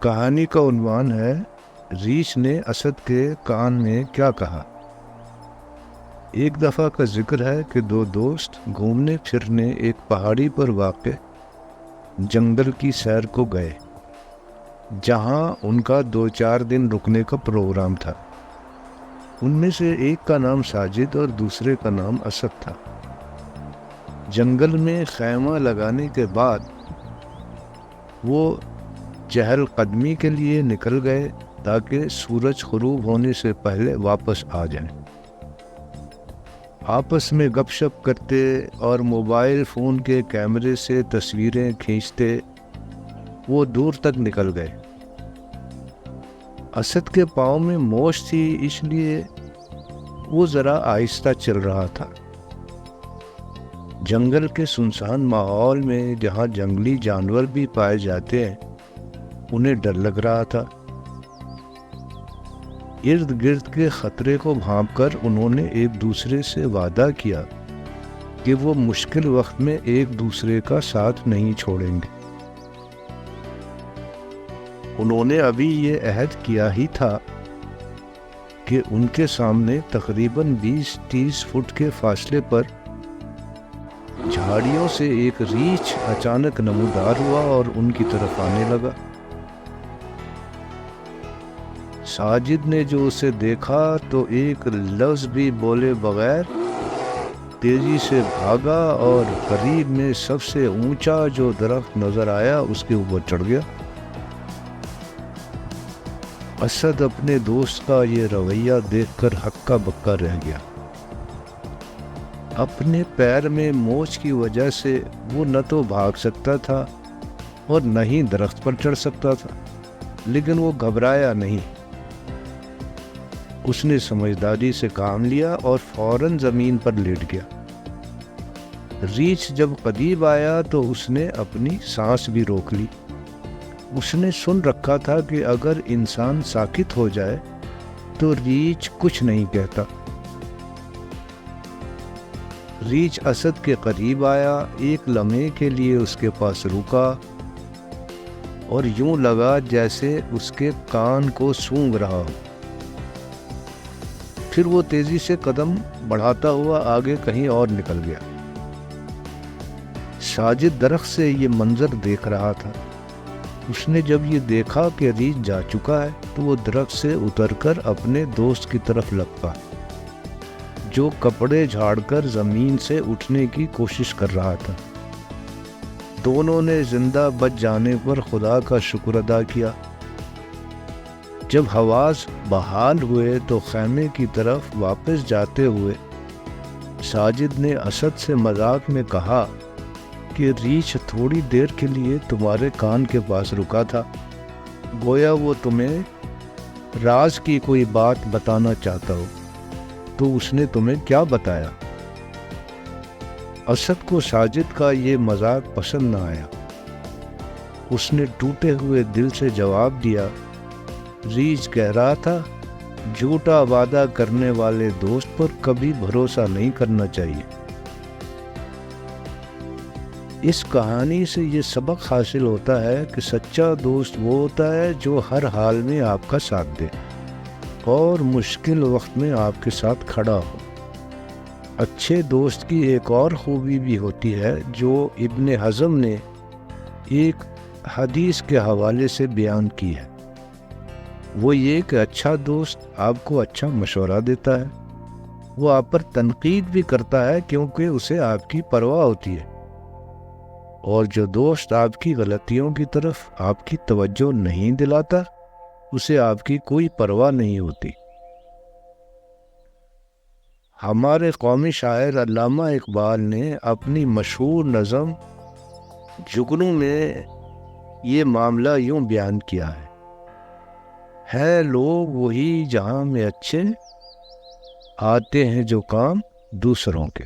کہانی کا عنوان ہے ریچھ نے اسد کے کان میں کیا کہا۔ ایک دفعہ کا ذکر ہے کہ دو دوست گھومنے پھرنے ایک پہاڑی پر واقع جنگل کی سیر کو گئے، جہاں ان کا 2-4 دن رکنے کا پروگرام تھا۔ ان میں سے ایک کا نام ساجد اور دوسرے کا نام اسد تھا۔ جنگل میں خیمہ لگانے کے بعد وہ چہل قدمی کے لیے نکل گئے تاکہ سورج غروب ہونے سے پہلے واپس آ جائیں۔ آپس میں گپ شپ کرتے اور موبائل فون کے کیمرے سے تصویریں کھینچتے وہ دور تک نکل گئے۔ اسد کے پاؤں میں موچ تھی، اس لیے وہ ذرا آہستہ چل رہا تھا۔ جنگل کے سنسان ماحول میں جہاں جنگلی جانور بھی پائے جاتے ہیں، انہیں ڈر لگ رہا تھا۔ ارد گرد کے خطرے کو بھانپ کر انہوں نے ایک دوسرے سے وعدہ کیا کہ وہ مشکل وقت میں ایک دوسرے کا ساتھ نہیں چھوڑیں گے۔ انہوں نے ابھی یہ عہد کیا ہی تھا کہ ان کے سامنے تقریباً 20-30 فٹ کے فاصلے پر جھاڑیوں سے ایک ریچھ اچانک نمودار ہوا اور ان کی طرف آنے لگا۔ ساجد نے جو اسے دیکھا تو ایک لفظ بھی بولے بغیر تیزی سے بھاگا اور قریب میں سب سے اونچا جو درخت نظر آیا اس کے اوپر چڑھ گیا۔ اسد اپنے دوست کا یہ رویہ دیکھ کر ہکا بکا رہ گیا۔ اپنے پیر میں موچ کی وجہ سے وہ نہ تو بھاگ سکتا تھا اور نہ ہی درخت پر چڑھ سکتا تھا، لیکن وہ گھبرایا نہیں۔ اس نے سمجھداری سے کام لیا اور فوراً زمین پر لیٹ گیا۔ ریچھ جب قریب آیا تو اس نے اپنی سانس بھی روک لی۔ اس نے سن رکھا تھا کہ اگر انسان ساکت ہو جائے تو ریچھ کچھ نہیں کہتا۔ ریچھ اسد کے قریب آیا، ایک لمحے کے لیے اس کے پاس رکا اور یوں لگا جیسے اس کے کان کو سونگھ رہا ہو۔ پھر وہ تیزی سے قدم بڑھاتا ہوا آگے کہیں اور نکل گیا۔ ساجد درخت سے یہ منظر دیکھ رہا تھا۔ اس نے جب یہ دیکھا کہ ریچھ جا چکا ہے تو وہ درخت سے اتر کر اپنے دوست کی طرف لپکا، جو کپڑے جھاڑ کر زمین سے اٹھنے کی کوشش کر رہا تھا۔ دونوں نے زندہ بچ جانے پر خدا کا شکر ادا کیا۔ جب حواس بحال ہوئے تو خیمے کی طرف واپس جاتے ہوئے ساجد نے اسد سے مذاق میں کہا کہ ریچھ تھوڑی دیر کے لیے تمہارے کان کے پاس رکا تھا، گویا وہ تمہیں راز کی کوئی بات بتانا چاہتا ہو۔ تو اس نے تمہیں کیا بتایا؟ اسد کو ساجد کا یہ مذاق پسند نہ آیا۔ اس نے ٹوٹے ہوئے دل سے جواب دیا، ریچھ کہہ رہا تھا جھوٹا وعدہ کرنے والے دوست پر کبھی بھروسہ نہیں کرنا چاہیے۔ اس کہانی سے یہ سبق حاصل ہوتا ہے کہ سچا دوست وہ ہوتا ہے جو ہر حال میں آپ کا ساتھ دے اور مشکل وقت میں آپ کے ساتھ کھڑا ہو۔ اچھے دوست کی ایک اور خوبی بھی ہوتی ہے جو ابن حزم نے ایک حدیث کے حوالے سے بیان کی ہے۔ وہ یہ کہ اچھا دوست آپ کو اچھا مشورہ دیتا ہے، وہ آپ پر تنقید بھی کرتا ہے کیونکہ اسے آپ کی پرواہ ہوتی ہے، اور جو دوست آپ کی غلطیوں کی طرف آپ کی توجہ نہیں دلاتا اسے آپ کی کوئی پرواہ نہیں ہوتی۔ ہمارے قومی شاعر علامہ اقبال نے اپنی مشہور نظم جگنو میں یہ معاملہ یوں بیان کیا ہے لوگ وہی جہاں میں اچھے، آتے ہیں جو کام دوسروں کے۔